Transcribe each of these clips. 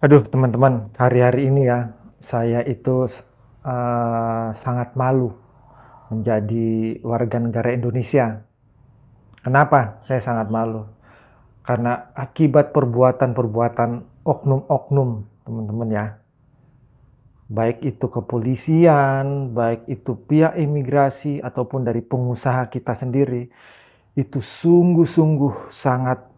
Aduh, teman-teman, hari-hari ini ya, saya itu sangat malu menjadi warga negara Indonesia. Kenapa saya sangat malu? Karena akibat perbuatan-perbuatan oknum-oknum, teman-teman ya. Baik itu kepolisian, baik itu pihak imigrasi, ataupun dari pengusaha kita sendiri, itu sungguh-sungguh sangat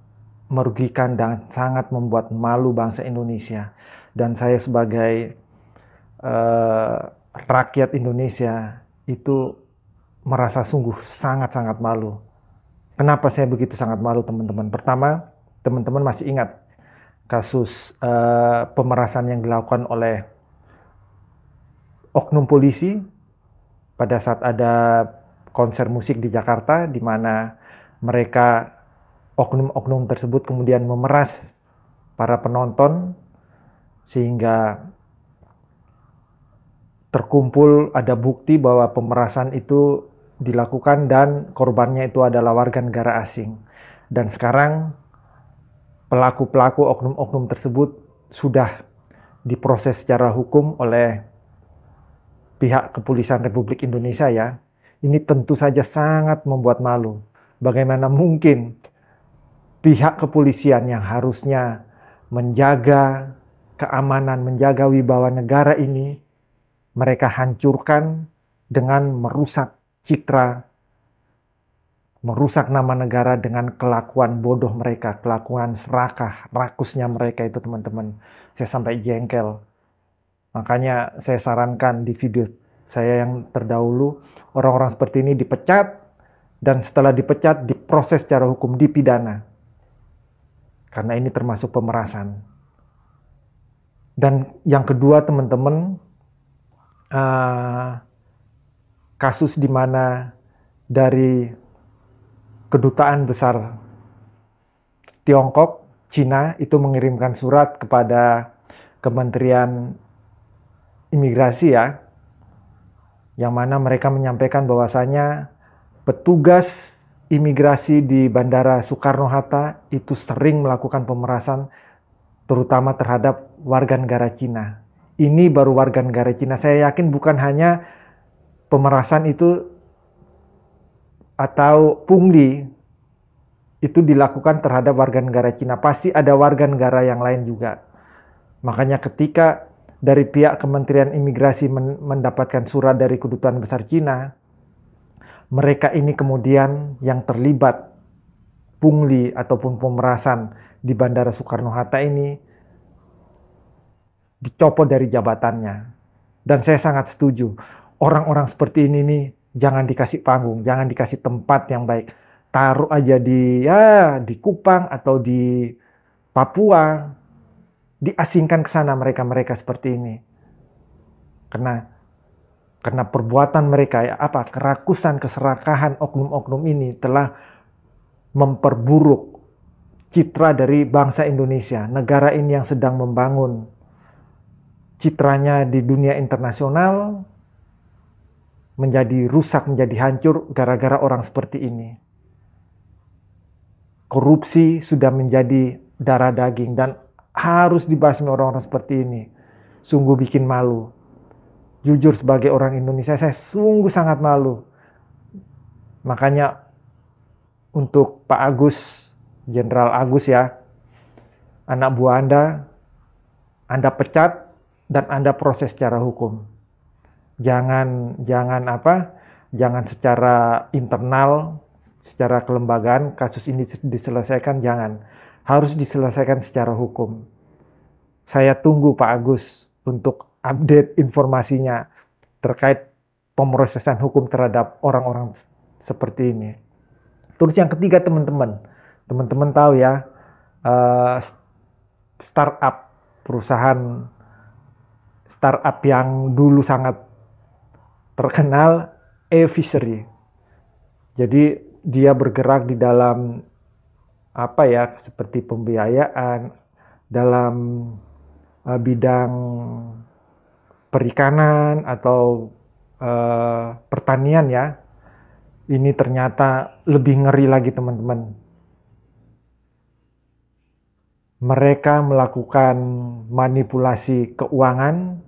merugikan dan sangat membuat malu bangsa Indonesia. Dan saya sebagai eh, rakyat Indonesia itu merasa sungguh sangat-sangat malu. Kenapa saya begitu sangat malu, teman-teman? Pertama, teman-teman masih ingat kasus pemerasan yang dilakukan oleh oknum polisi pada saat ada konser musik di Jakarta, di mana mereka oknum-oknum tersebut kemudian memeras para penonton sehingga terkumpul ada bukti bahwa pemerasan itu dilakukan dan korbannya itu adalah warga negara asing. Dan sekarang pelaku-pelaku oknum-oknum tersebut sudah diproses secara hukum oleh pihak Kepolisian Republik Indonesia ya. Ini tentu saja sangat membuat malu. Bagaimana mungkin pihak kepolisian yang harusnya menjaga keamanan, menjaga wibawa negara ini, mereka hancurkan dengan merusak citra, merusak nama negara dengan kelakuan bodoh mereka, kelakuan serakah, rakusnya mereka itu, teman-teman. Saya sampai jengkel. Makanya saya sarankan di video saya yang terdahulu, orang-orang seperti ini dipecat, dan setelah dipecat diproses secara hukum, dipidana. Karena ini termasuk pemerasan. Dan yang kedua, teman-teman, kasus di mana dari kedutaan besar Tiongkok, Cina itu mengirimkan surat kepada Kementerian Imigrasi ya, yang mana mereka menyampaikan bahwasanya petugas imigrasi di Bandara Soekarno-Hatta itu sering melakukan pemerasan terutama terhadap warga negara Cina. Ini baru warga negara Cina. Saya yakin bukan hanya pemerasan itu atau pungli itu dilakukan terhadap warga negara Cina. Pasti ada warga negara yang lain juga. Makanya ketika dari pihak Kementerian Imigrasi mendapatkan surat dari Kedutaan Besar Cina, mereka ini kemudian yang terlibat pungli ataupun pemerasan di Bandara Soekarno-Hatta ini dicopot dari jabatannya. Dan saya sangat setuju. Orang-orang seperti ini nih jangan dikasih panggung, jangan dikasih tempat yang baik. Taruh aja di Kupang atau di Papua, diasingkan ke sana mereka-mereka seperti ini. Karena perbuatan mereka ya kerakusan, keserakahan oknum-oknum ini telah memperburuk citra dari bangsa Indonesia, negara ini yang sedang membangun citranya di dunia internasional menjadi rusak, menjadi hancur gara-gara orang seperti ini. Korupsi sudah menjadi darah daging dan harus dibasmi orang-orang seperti ini. Sungguh bikin malu. Jujur sebagai orang Indonesia, saya sungguh sangat malu. Makanya untuk Pak Agus, Jenderal Agus ya, anak buah Anda pecat dan Anda proses secara hukum. Jangan secara internal, secara kelembagaan kasus ini diselesaikan, jangan. Harus diselesaikan secara hukum. Saya tunggu Pak Agus untuk update informasinya terkait pemrosesan hukum terhadap orang-orang seperti ini. Terus yang ketiga, teman-teman tahu ya, startup, perusahaan startup yang dulu sangat terkenal, e-fishery. Jadi dia bergerak di dalam seperti pembiayaan, dalam bidang perikanan atau pertanian ya. Ini ternyata lebih ngeri lagi, teman-teman. mereka melakukan manipulasi keuangan,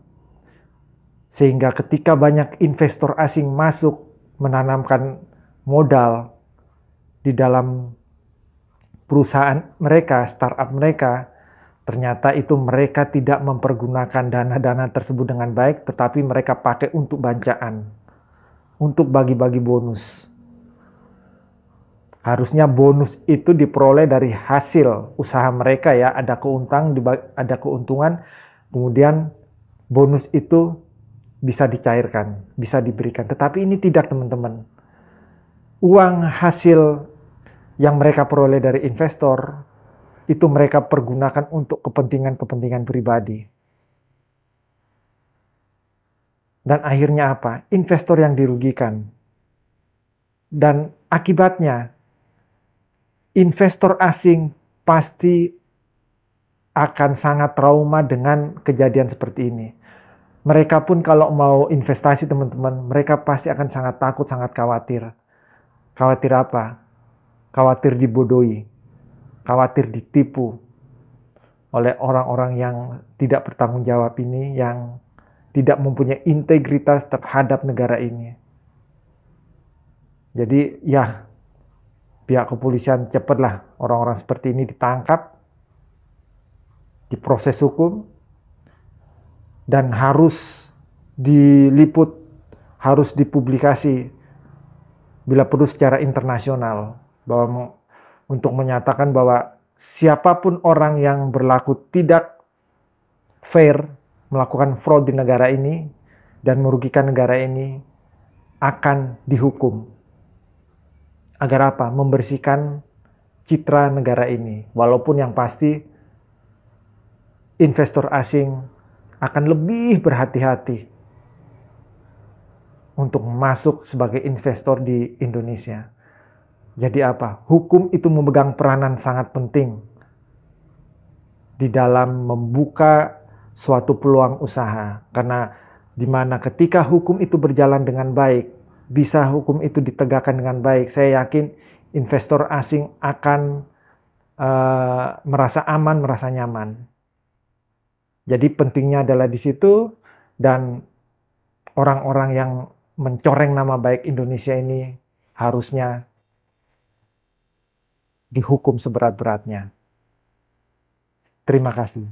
sehingga ketika banyak investor asing masuk menanamkan modal di dalam perusahaan mereka, startup mereka, ternyata itu mereka tidak mempergunakan dana-dana tersebut dengan baik, tetapi mereka pakai untuk bancaan, untuk bagi-bagi bonus. Harusnya bonus itu diperoleh dari hasil usaha mereka ya, ada keuntungan, kemudian bonus itu bisa dicairkan, bisa diberikan. Tetapi ini tidak, teman-teman. Uang hasil yang mereka peroleh dari investor, itu mereka pergunakan untuk kepentingan-kepentingan pribadi. Dan akhirnya apa? Investor yang dirugikan. Dan akibatnya, investor asing pasti akan sangat trauma dengan kejadian seperti ini. Mereka pun kalau mau investasi, teman-teman, mereka pasti akan sangat takut, sangat khawatir. Khawatir apa? Khawatir dibodohi, khawatir ditipu oleh orang-orang yang tidak bertanggung jawab ini, yang tidak mempunyai integritas terhadap negara ini. Jadi ya, pihak kepolisian cepatlah orang-orang seperti ini ditangkap, diproses hukum, dan harus diliput, harus dipublikasi bila perlu secara internasional, bahwa untuk menyatakan bahwa siapapun orang yang berlaku tidak fair, melakukan fraud di negara ini dan merugikan negara ini akan dihukum. Agar apa? Membersihkan citra negara ini. Walaupun yang pasti investor asing akan lebih berhati-hati untuk masuk sebagai investor di Indonesia. Jadi apa? Hukum itu memegang peranan sangat penting di dalam membuka suatu peluang usaha. Karena di mana ketika hukum itu berjalan dengan baik, bisa hukum itu ditegakkan dengan baik, saya yakin investor asing akan merasa aman, merasa nyaman. Jadi pentingnya adalah di situ, dan orang-orang yang mencoreng nama baik Indonesia ini harusnya dihukum seberat-beratnya. Terima kasih.